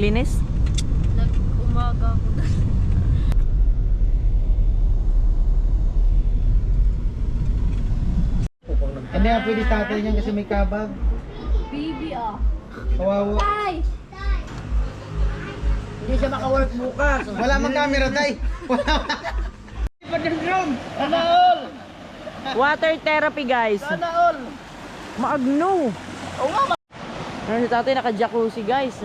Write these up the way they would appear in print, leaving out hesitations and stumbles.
naglinis? Nag-umaga ako na. Hindi nga pwede tatay niyan kasi may kabag. Baby Kawawa. Tay! Hindi siya maka-work bukas. Wala mang camera tay. Wala. Water therapy guys. Sana all! Maagno. Ano si tatay naka-jacuzzi guys.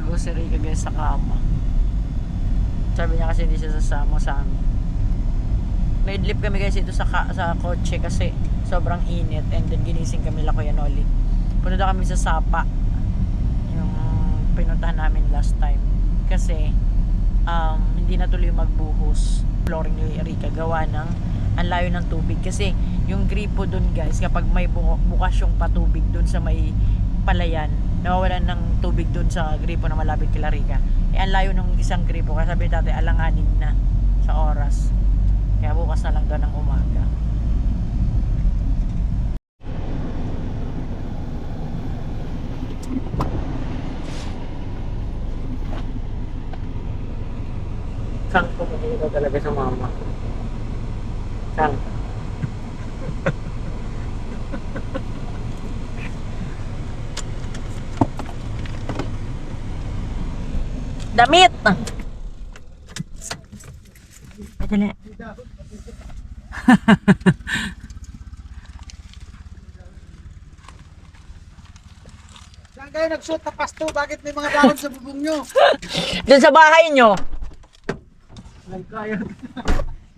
nagtatago si Rica guys sa kama. Sabi niya kasi hindi siya sasama sa amin. Naidlip kami guys dito sa kotse kasi sobrang init, and then ginising kami nila Kuya Noli. Punta kami sa Sapa, yung pinuntahan namin last time, kasi hindi na tuloy magbuhos flooring ni Rica gawa ng ang layo ng tubig, kasi yung gripo dun guys, kapag may bukas yung patubig dun sa may palayan, nawawalan ng tubig dun sa gripo na malapit kila Rica. Ang layo ng isang gripo, kasi sabi natin alanganin na sa oras, kaya bukas na lang daw ng umaga. Saan pumunta talaga sa mama? Saan? Damit! Ito na. Saan kayo nag-shoot na pasto? Bakit may mga dahon sa bubong nyo? Diyan sa bahay nyo.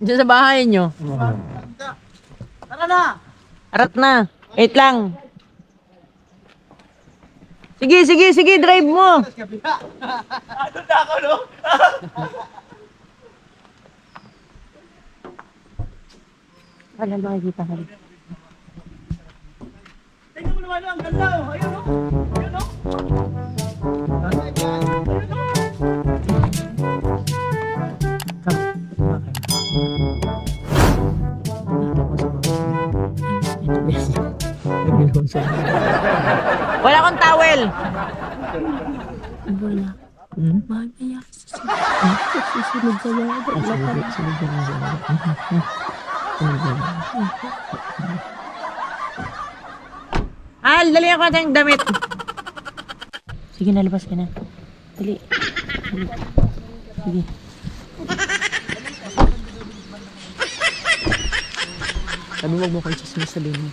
Diyan sa bahay nyo. Tara na! Arat na. Wait lang. Sige, drive mo. Ano na ako, no? Wala makikita ka. Tingnan mo naman, ang ganda, oh. Ayun, no? Ayun, no? Wala akong towel. Wala. Mamaya. Susunod sa mga. Al, dali ako natin yung damit. Sige, nalabas ka na. Dali. Sige. Sabi mo kayo chismis, sabihin mo.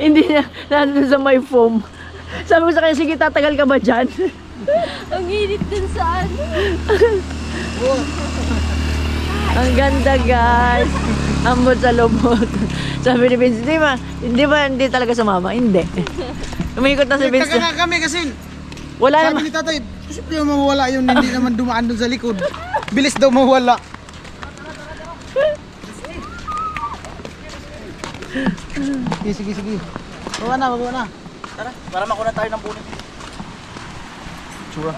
Hindi na, nandun sa may foam. Sabi ko sa kanya, sige, tatagal ka ba dyan? Ang init din sa ano. Ang ganda guys. Ambot sa lobot. Sabi ni Vince, hindi talaga sumama? Hindi. Umikot na si Vince. Nagtaka nga kami kasi Wala sabi naman. ni tatay, posible mawala yun, hindi naman dumaan doon sa likod. Bilis daw mawala. Sige. Bawa na. Tara, para makuna tayo ng bunit. Tsura.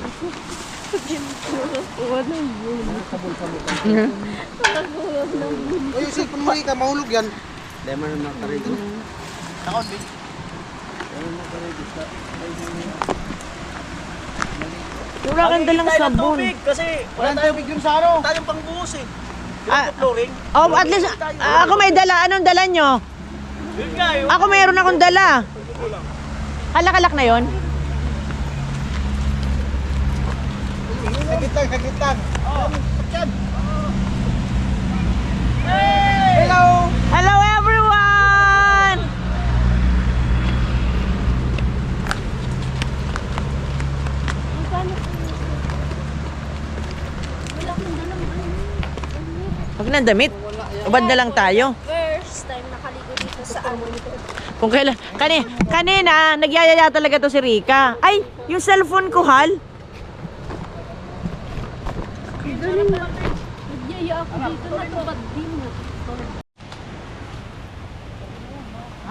Uy, si kung ka, mahulog yan. Lemon na nakarigo. Takot, Bin. Wala kang dalang sabon. Kasi wala tayong tubig yung sa ano. Tayong pangbuhos eh. Flooring. Oh, at least, ako may dala. Anong dala nyo? Yun nga yun. Ako mayroon akong dala. Alak-alak na yon. Kagitag. Oh, yan. Hello! Hello everyone! Wala akong dalang ano. Huwag na damit. Ubad na lang tayo. First time nakaligo dito sa ano. Kung kailan, kanina, nagyayaya talaga to si Rica. Ay, yung cellphone ko, Hal. Nagyaya ako dito na tubad din mo.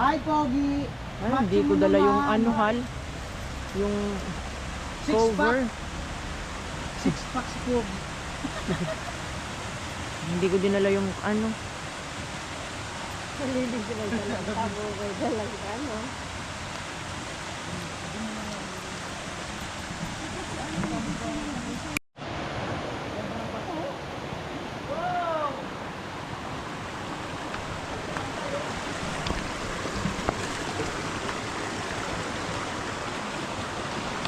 Hi, Pogi! Ay, hindi ko dala yung ano, Hal. Yung cover. Six packs po. Hindi ko dinala yung ano. Nalilig sila dalang tabo ko dalang ano.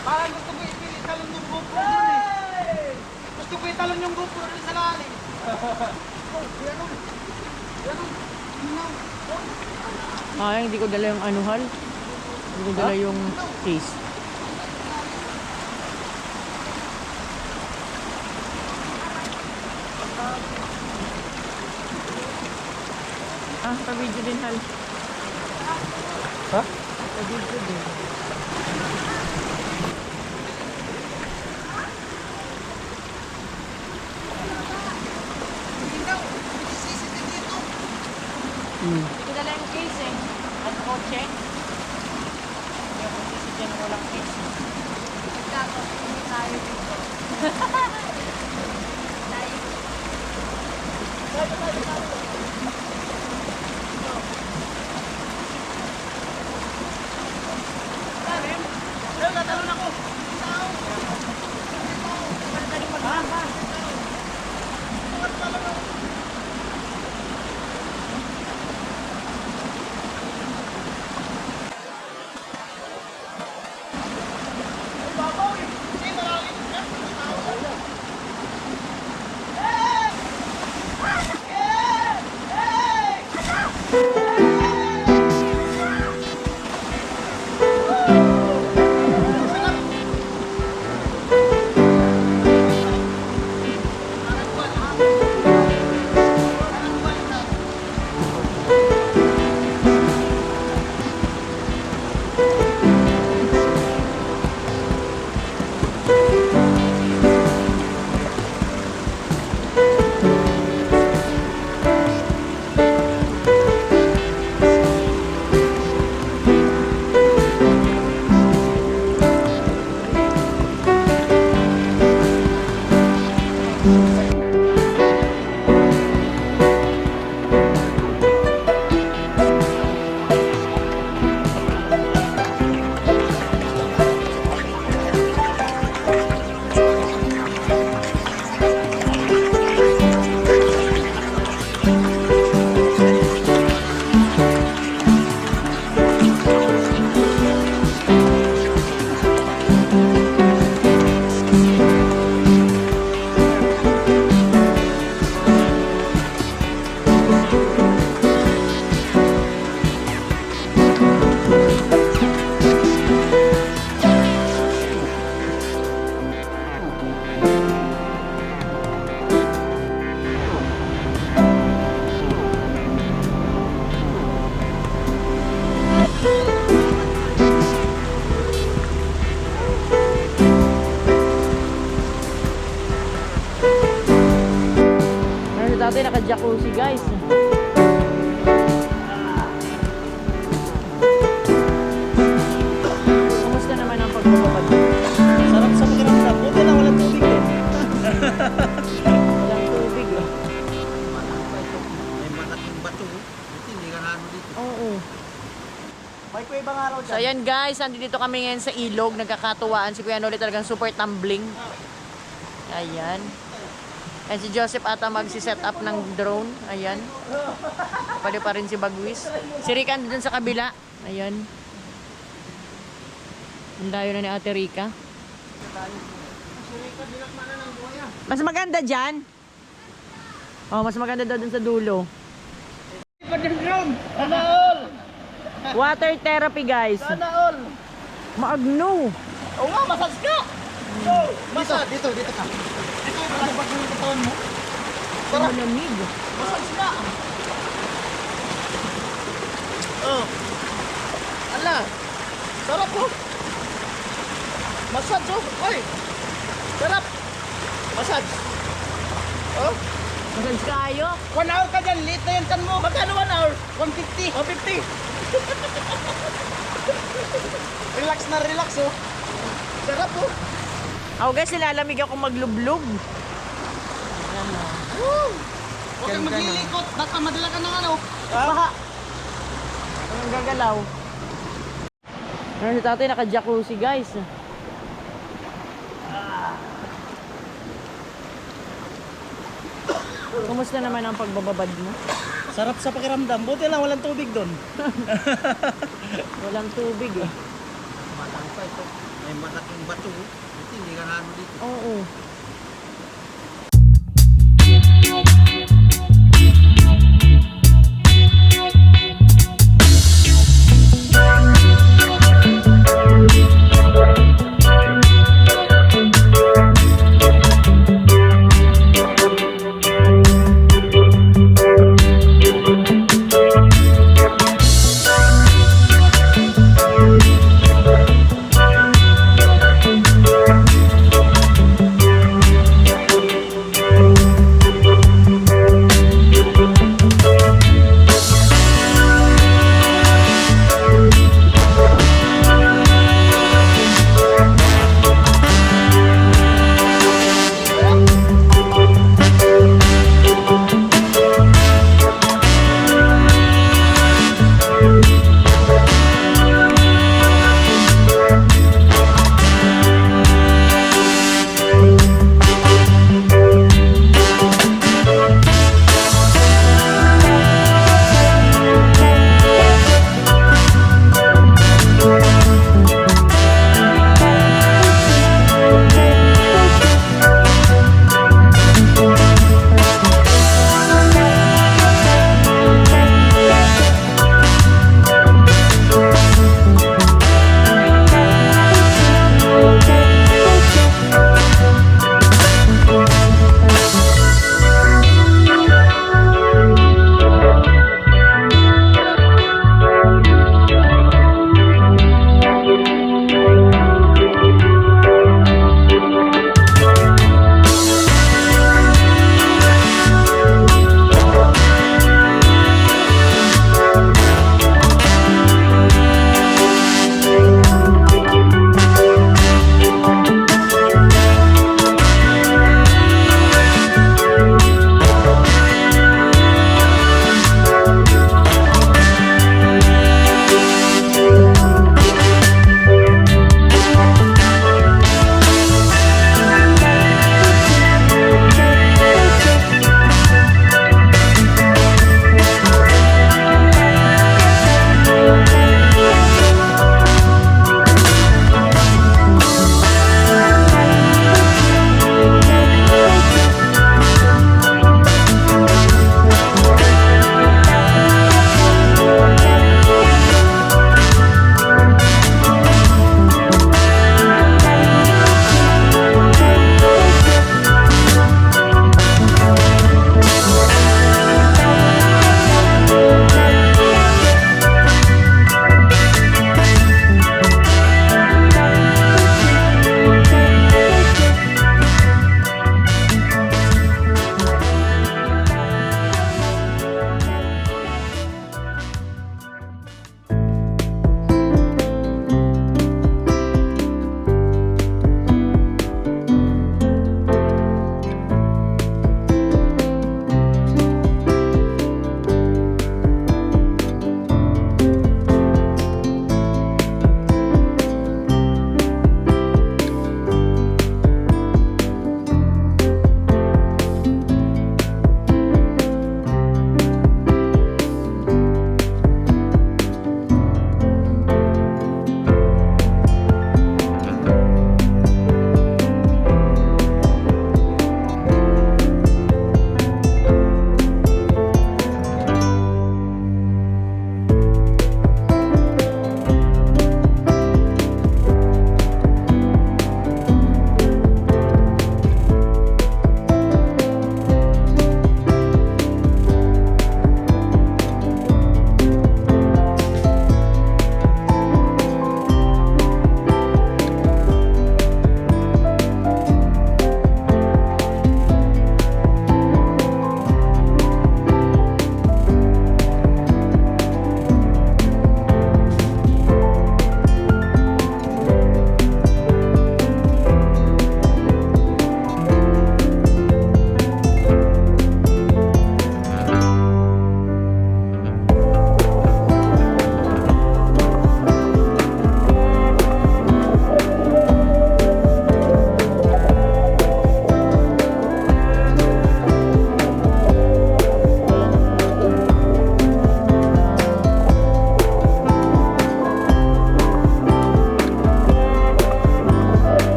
Parang gusto mo ipilit sa lundog mo. Gusto ko italon yung GoPro rin sa lalim. Oh, yan o. Yan o. Minaw. Hindi ko dala yung anuhal. Hindi ko dala yung case. Pa-video din, Hal. Ha? Pa-video din. Minaw. CCTV ito. Hindi ko dala yung case eh. At kotse. Hindi ako sisig yan walang case. Tapos hindi tayo dito. Dati naka-jacuzzi, guys. Kumusta naman ang pagbababad? Sarap sa pakiramdam. Buti na walang tubig doon. Walang tubig, eh. May malaking bato. Buti hindi ka na ano dito. Oo. May kuya ibang araw So ayan guys, nandito kami ngayon sa ilog, nagkakatuwaan. Si Kuya Noli talagang super tumbling. Ayan. And si Joseph ata magsi-set up ng drone. Ayan. Pwede pa rin si Bagwis. Si Rika dun sa kabila. Ayan. Ang layo na ni Ate Rika. Mas maganda dyan. Oh, mas maganda daw dun sa dulo. drone. Sana all. Water therapy, guys. Sana all. Maagno. Oo nga, masas ka. Dito ka. Dito yung malabag yung katawan mo. Malamig. Masas ka. Oh. Ala. Sarap po. Massage oh. Oy. Sarap. Massage. Oh. Massage kayo. 1 hour ka dyan. Late na yan kan mo. Magkano 1 hour? 150. 150. Relax na relax oh. Sarap oh. Ako guys, nilalamig ako maglublog. Ayan o. Woo! Huwag kang Ganda, no? maglilikot. Baka madala ka ng ano. Baka. Ang gagalaw. Ano si tatay, naka-jacuzzi guys. Kumusta naman ang pagbababad mo? Sarap sa pakiramdam. Buti lang walang tubig doon. Walang tubig eh. Matang pa ito. May malaking bato. Buti hindi ka na ano dito. Oo.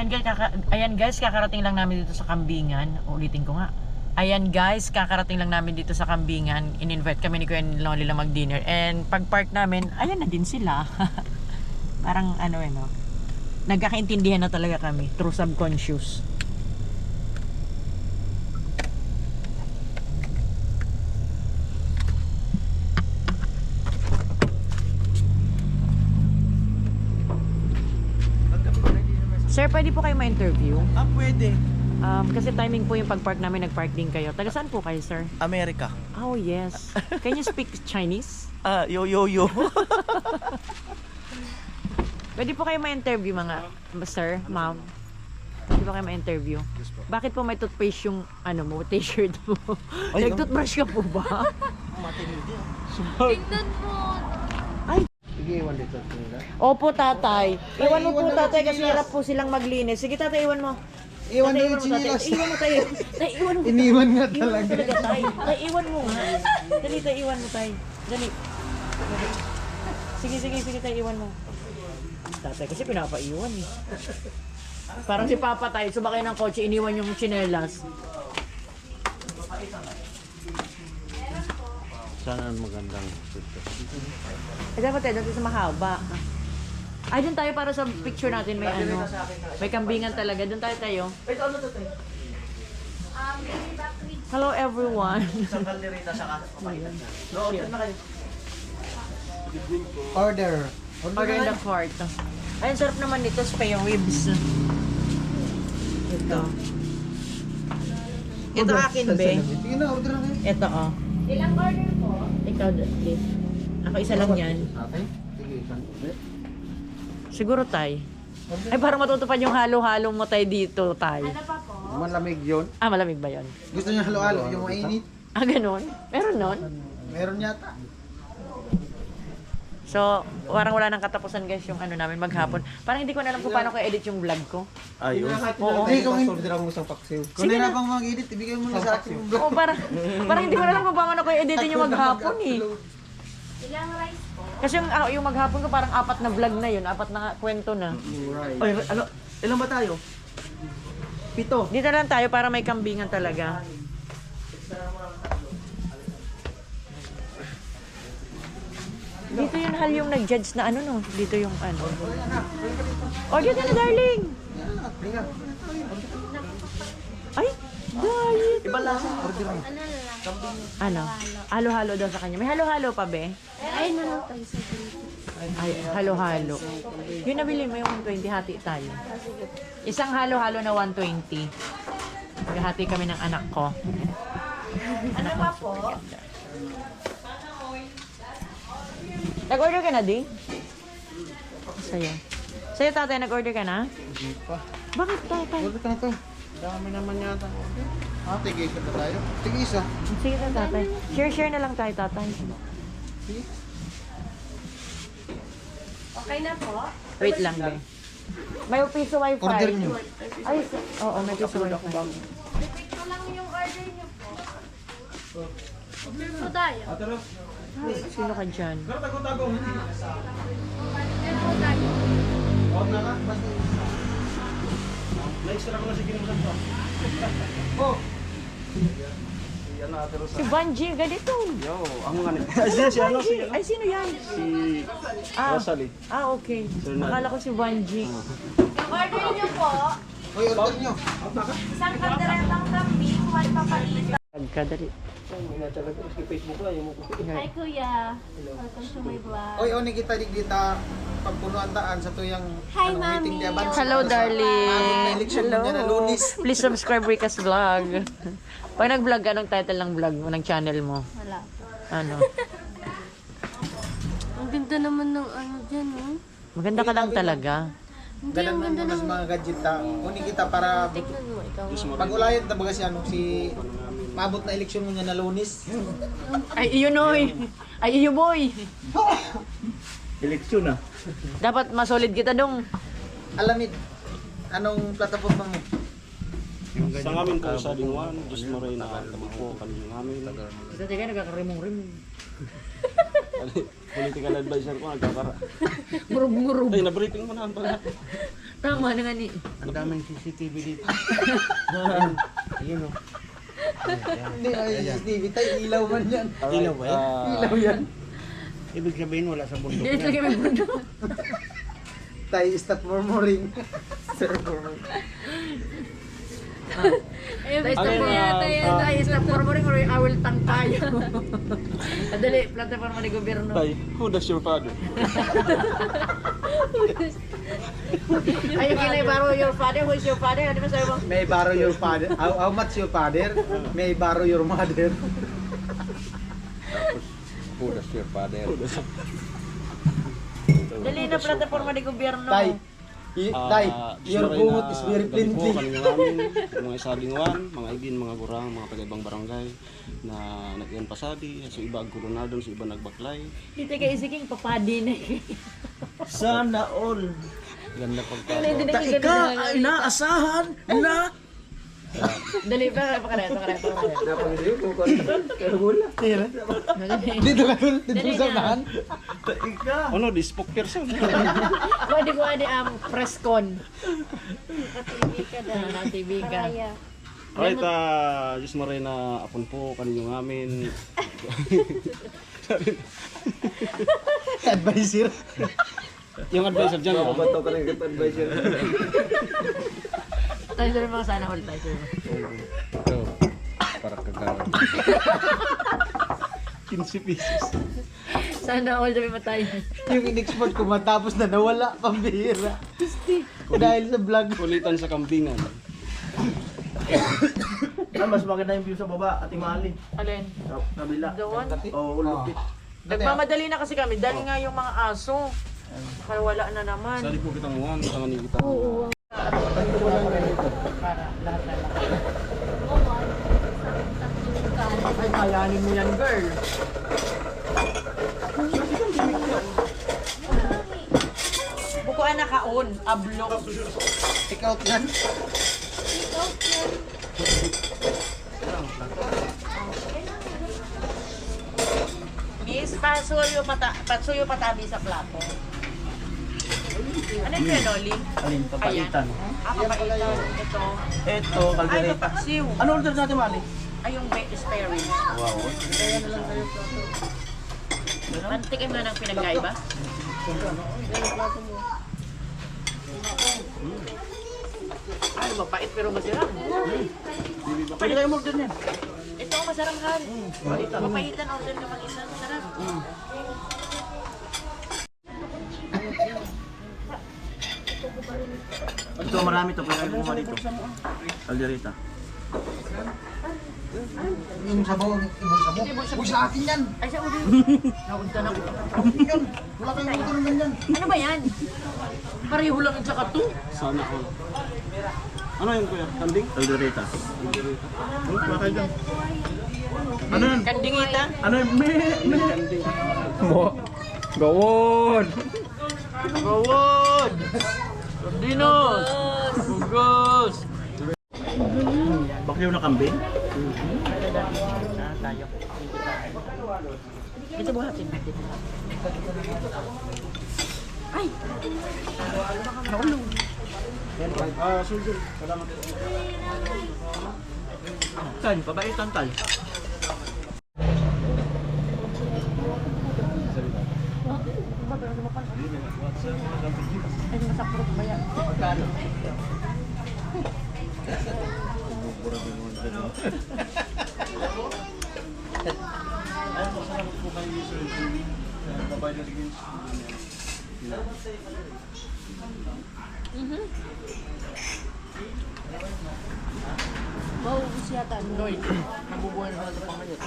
Ayan guys, kakarating lang namin dito sa Kambingan. Ulitin ko nga. Ayan guys, kakarating lang namin dito sa Kambingan. In-invite kami ni Kuya Noli lang mag-dinner. And pag park namin, ayan na din sila. Parang ano no. Nagkakaintindihan na talaga kami through subconscious. Sir, pwede po kayo ma-interview? Pwede. Kasi timing po yung pag-park namin, nag-park din kayo. Taga saan po kayo, sir? Amerika. Oh, yes. Can you speak Chinese? Yo. Pwede po kayo ma-interview sir, ma'am? Pwede po kayo ma-interview? Bakit po may toothpaste yung t-shirt mo? Nag-toothbrush ka po ba? Tingnan mo. Sige, iwan dito. Opo, tatay. Iwan mo po, tatay, kasi hirap po silang maglinis. Sige, tatay, iwan mo. Iwan Tatay, na yung sinilas. Iwan mo, tayo. Tay, iwan mo. Iniwan nga Iwan mo talaga. talaga, tay. Tay, iwan mo nga. Dali, tay, iwan mo, tay. Dali. Sige, tay, iwan mo. Tatay, kasi pinapaiwan eh. Parang si Papa tayo, sumakay ng kotse, iniwan yung tsinelas. Sana magandang Dapat tayo, doon sa mahaba. Ay, doon tayo para sa picture natin, may may kambingan talaga. Doon tayo. Hello everyone. Isang kaldereta sa order na kayo. Order. Order in the cart. Ay, ang sarap naman nito, spare ribs. Ito. Ito akin, be. Sige na, order na kayo. Ito, oh. Ilang order po? Ikaw, please. Ako isa lang yan. Ate? Sige, isang order. Siguro, tay. Ay, parang matutupad yung halo-halo mo tayo dito, tay. Ano pa po? Malamig yun. Ah, malamig ba yon? Gusto niya halo-halo, yung mainit. Ah, ganun? Meron nun? Meron yata. So, parang wala nang katapusan guys yung namin maghapon. Parang hindi ko na alam kung paano ko edit yung vlog ko. Ayun. Oo. Hey, kung order ako isang paksiw. Kung hindi na pang mag-edit, ibigay mo na sa akin yung Oo, parang hindi ko na alam kung paano ko editin yung maghapon eh. Ilang rice po? Kasi yung maghapon ko parang 4 na vlog na yun, 4 na kwento na. Ay, ilan ba tayo? 7. Dito lang tayo para may kambingan talaga. Dito yung hal yung nag-judge na no? Dito yung Oh, dito na, darling! Ay, diet! Iba lasa. Order mo. Ano na lang? Halo-halo daw sa kanya. May halo-halo pa, be? Ay, na lang tayo sa dito. Ay, halo-halo. Yung nabili mo yung 120, hati tayo. Isang halo-halo na 120. Maghati kami ng anak ko. Ano pa po? Nag-order ka na, di? Sa'yo. Sa'yo, tatay, nag-order ka na? Hindi pa. Bakit, tatay? Order ka na to. Dami naman yata. Tige isa na tayo. Tige isa. Sige na, tatay. Share na lang tayo, tatay. Okay na po? Wait lang, be. May piso wifi. Order nyo. Ay, oo, may piso wifi. Repeat ko lang yung order niyo po. Ito tayo. Ay, sino ka dyan? Meron po tayo. Si Banji, ganito. Yo, ako nga ni. Ay, sino yan? Si Ah, Rosalie. okay. Akala ko si Banji. Yung order niyo po, Hoy, order nyo. isang kalderetang kambing, one papalita. Kadali. Hi Kuya. Welcome to my vlog. Oy, oni kita digdita pagpunuan taan sa tuyang Hi, meeting Mami. di Abansa. Hello, darling. May election Hello. niya na Lunes. Please subscribe Rica's Vlog. Pag nag-vlog, anong title ng vlog mo, ng channel mo? Wala. Ano? Ang ganda naman ng ano dyan, oh. Maganda ka lang talaga. Hindi, Dalan ang mo ganda mas ng... mga gadget ta. Uni kita para Tignan mo, ikaw. pag-ulayan ta baga si maabot na eleksyon mo niya na Lunes. Ay, iyo noy. Ay, iyo boy. Eleksyon na. Dapat masolid kita dong. Alamid. Anong plataforma mo? Sa ngamin po sa Lingwan, Diyos mo rin na kami po, kami ng amin. Kita tayo nagkakarimong-rim. Political advisor ko, nagkakara. Murug-murug. Ay, na-briefing mo naman pala. Tama na nga ni. Ang daming CCTV dito. Ayun o. Hindi, CCTV tayo. Ilaw man yan. Ilaw ba yan? Ilaw yan. Ibig sabihin wala sa bundok Dito lagi may bundok. Tayo stop murmuring. Tayo stop murmuring or I will tang tayo. Dali, plataforma ni gobyerno. Tay, who does your father? Ayun kinay borrow your father, who is your father? Ano ba sabi mo? May borrow your father. How much your father? May borrow your mother. Who does your father? Dali na plataforma ni gobyerno. Tay, Tay, your bungot is very Gabi po, plenty. kanina namin, mga isalinguan, mga igin, mga gurang, mga taga-ibang barangay na nag-iwan pasadi, so iba agkulunadon, so iba nagbaklay. Dito kay isiking papadi na. Sana all. Ganda pagka. Ika ay naasahan na. Dali pa kareto. Napagdiri ko ko. Pero wala. Dito ka dito sa unahan. Ika. Ano, di spoke person. Pwede ko press con. TV ka. Alright, Diyos Marina, apon po, kaninyong amin. Advisor. Yung advisor dyan, Ako ba to ka rin advisor? Tayo sa mga sana all tayo. Ito, para kagawad. 15 pieces. Sana all tayo matay. Yung in-export ko matapos na nawala pambihira. Dahil sa vlog. Kulitan sa kambingan. Mas maganda yung view sa baba, Ate Mali. Alin? Sa kabila. Doon? Oo, lupit. Nagmamadali na kasi kami. Dali nga yung mga aso. Kaya wala na naman. Sali po kitang uwan, tangan ni kita. Oo. Para lahat na lang. Ay, kayanin mo yan, girl. Bukuan na kaon, ablok. Take out yan. Miss, pasuyo patabi sa plato. Ano yung Noli? Alin, papaitan. Papaitan. Ito. Ito, Ay, kaldereta. paksiw. Ano order natin, Mali? Ay, yung spare ribs. Wow. Antikim nga ng pinagkaiba. Ay, mapait pero masarap. Pwede kayo order niyan. Ito ang masarap hal. Mapaitan order ka mag-isa. Masarap. Ito, marami to. Pwede kayo bumali dito. Kaldereta. Yung sabaw, ibang sabaw. Uy, sa akin yan. Ay, sa ulo. Naunta na ko. Yan. Wala kayong order naman yan. Ano ba yan? Pareho lang yung tsaka to. Sana all. Ano yun kuya? Kambing? Kaldereta. Wala kayo dyan. Ano yan? Kandingita. Ano yan? Kambing. Gawon! Gawad! Dinos! Bugos! Bakyaw na kambing? Tayo. Ito buhatin natin. Ay! Naulong. Sulsul. Salamat. Tan, pabaitan tal. Ay, masaprot ba yan? Magkano? Maubos yata. Noy, nabubuhay na sa pangayot.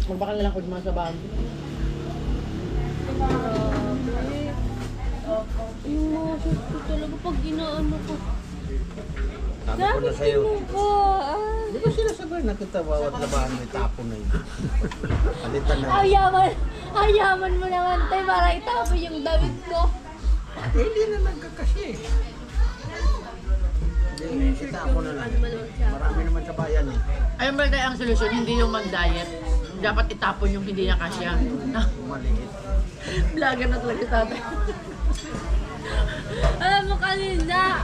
Magbakal na lang kung mga sa bago. Yung mga shoes ko talaga pag inaano ko. Sabi ko na sa'yo. Ba? Di ba sila sabi na kita bawat labahan may tapon na yun? Palitan na. Ang yaman mo naman, tay, para itapon yung damit ko. Hindi na nagkakasya eh. Hindi, itapon na lang. Marami naman sa bayan eh. Ayun ba tayo ang solusyon, hindi yung mag-diet. Dapat itapon yung hindi na kasya. Maliit. Vlogger na talaga tatay. Alam mo kanina,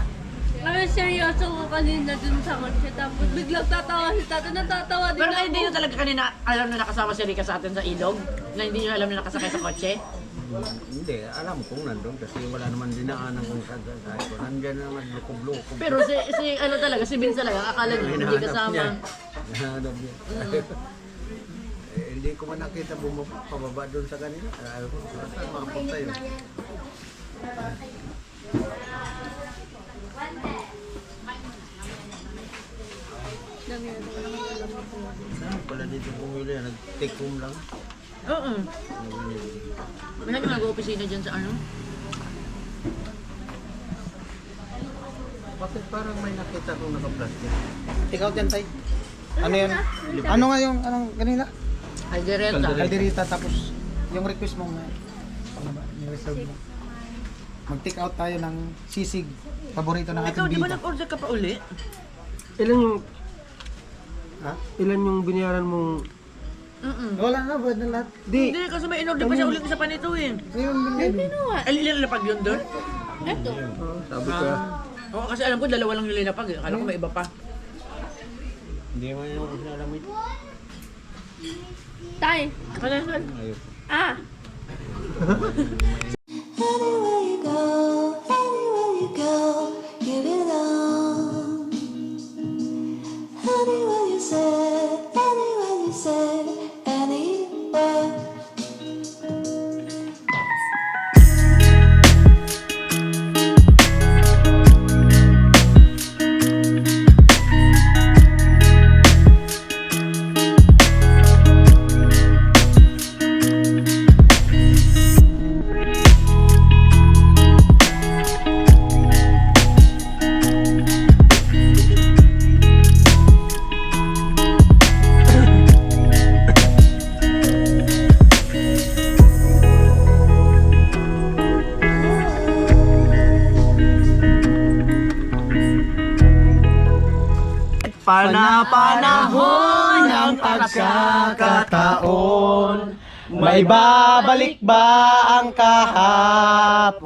kami seryoso ko kanina dun sa kotse, tapos biglang tatawa si tata, natatawa din Pero ako. hindi nyo talaga kanina alam na nakasama si Rika sa atin sa ilog? Na hindi nyo alam na nakasakay sa kotse? Hindi, alam kong nandun kasi wala naman dinaanan kung saan ko. Nandyan naman lukob-lukob. Pero si ano talaga, si Vince talaga, akala nyo hindi kasama. Hinahanap niya. Hindi ko man nakita pababa doon sa kanila. Ayaw ko, saan makapunta yun? Saan pala dito bumili? Nag-take home lang. Oo. May nag-opisina dyan sa ano? Bakit parang may nakita kong naka-plastic? Ikaw dyan, tay. Ano yun? Ano nga yung, anong kanina? Aldereta. Calderita, tapos yung request mo nga. Ano ba? Ni-reserve mo. Mag-take out tayo ng sisig. Paborito ng Ikaw, ating di ba bida. nag-order ka pa uli? Ilan yung Ha? ilan yung binayaran mong Wala na, bayad na lahat. di Hindi, kasi may in-order pa siya ulit sa panito eh. Ito yung binili. Ay, ilalapag yun doon? Eto. Sabi ko, Oo, kasi alam ko dalawa lang yung linapag eh. Akala ko may iba pa. hindi man yung sinalamit. Tay. Kailangan. Ayun. Ah. Anywhere you go, you belong. Anywhere you say, anywhere. Panahon ng pagkakataon, may babalik ba ang kahapon?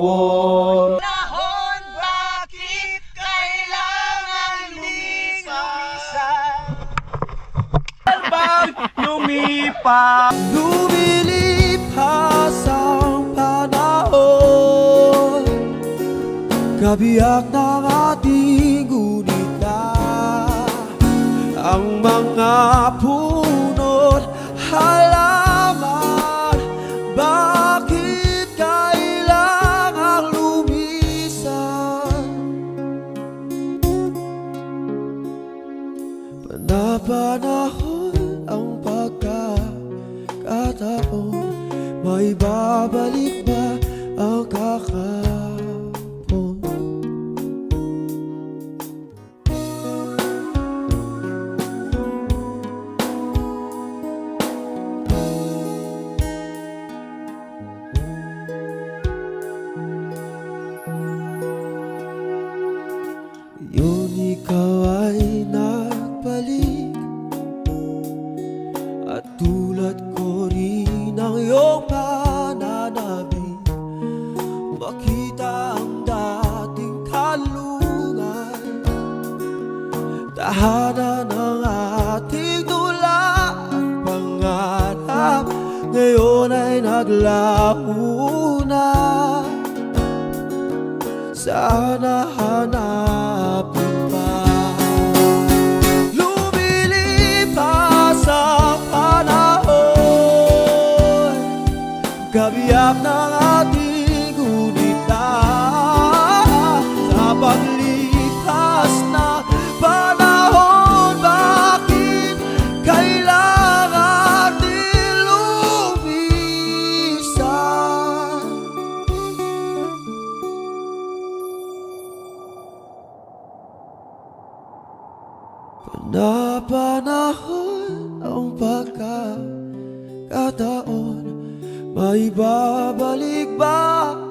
Lumilipas ang panahon, kabiyak ng ating gunita, ang mga puno't halaman. Bakit kailangang lumisan? Panapanahon ang pagkakataon, may babalik ba ang kakapon? Yun ikaw ay nagbalik, at tulad ko rin ang iyong pananabik, makita ang dating kalungan, tahanan ng ating dula at pangarap, ngayon ay naglaho na. Sana hanapin pa. Lumilipas ang panahon, kabiyak ng ating gunita, sa paglipas na panahon, bakit kailangan natin lumisan? Panapanahon ang pagkakataon, maibabalik ba